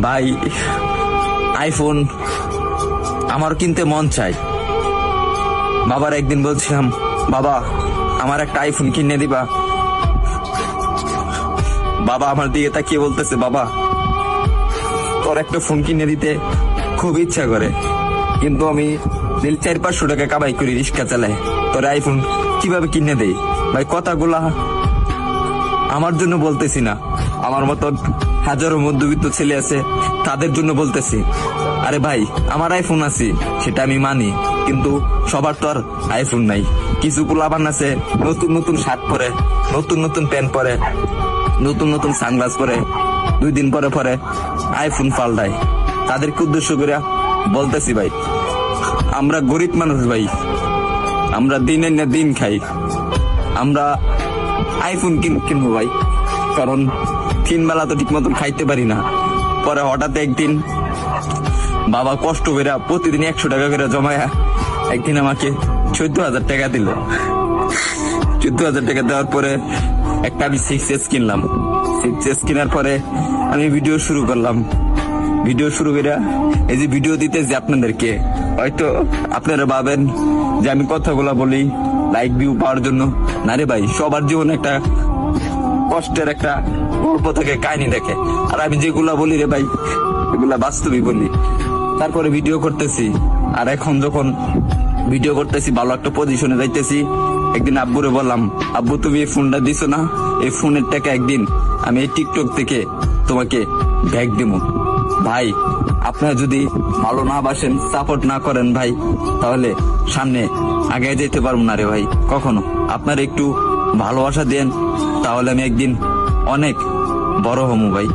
ভাই আইফোন আমার কিনতে মন চাই। বাবার একদিন বলছিলাম, বাবা আমার একটা আইফোন কিনে দিবা। বাবা আমার দিকে তাকিয়ে বলতেছে, বাবা তোর একটা ফোন কিনে দিতে খুব ইচ্ছা করে, কিন্তু আমি 400-500 টাকা কামাই করি, রিক্সা চালাই, তোর আইফোন কিভাবে কিনে দেই? ভাই কথাগুলা আমার জন্য বলতেছি না, আমার মতন হাজারো মধ্যবিত্ত ছেলে আছে তাদের জন্য বলতেছি। আরে ভাই আমার আইফোন আছে সেটা আমি মানি, কিন্তু সবার তো আর আইফোন নাই। কিছু পোলাপান আছে নতুন নতুন শার্ট পরে, নতুন নতুন প্যান্ট পরে, নতুন নতুন সানগ্লাস পরে, 2 দিন পরে পরে আইফোন পাল্টায়। তাদেরকে উদ্দেশ্য করে বলতেছি, ভাই আমরা গরিব মানুষ ভাই, আমরা দিনের না দিন খাই, আমরা আইফোন কিনবো ভাই, কারণ 3 বেলা তো ঠিক মতন খাইতে পারি না। পরে হঠাৎ একদিন বাবা কষ্ট করে প্রতিদিন 100 টাকা করে জমায়া একদিন আমাকে 14,000 টাকা দিল। 14,000 টাকা দেওয়ার পরে একটা আমি 6S কিনলাম। 6S কেনার পরে আমি ভিডিও শুরু করলাম। ভিডিও শুরু করে এই যে ভিডিও দিতেছি আপনাদেরকে, হয়তো আপনারা ভাবেন যে আমি কথাগুলা বলি লাইক ভিউ পাওয়ার জন্য। না রে ভাই, সবার জীবনে একটা কষ্টের একটা গল্প থাকে, কাহিনী দেখে, আর আমি যেগুলা বলি রে ভাই এগুলা বাস্তবই বলি। তারপরে ভিডিও করতেছি, আর এখন যখন ভিডিও করতেছি ভালো একটা পজিশনে যাইতেছি, একদিন আব্বুরে বললাম, আব্বু তুমি এই ফোনটা দিছো না, এই ফোনের টাকা একদিন আমি এই টিকটক থেকে তোমাকে ব্যাগ দিব। ভাই আপনারা যদি ভালো না বাসেন, সাপোর্ট না করেন ভাই, তাহলে সামনে আগে যেতে পারবো না রে ভাই কখনো। আপনারা একটু ভালোবাসা দেন, তাহলে আমি একদিন অনেক বড় হবো ভাই।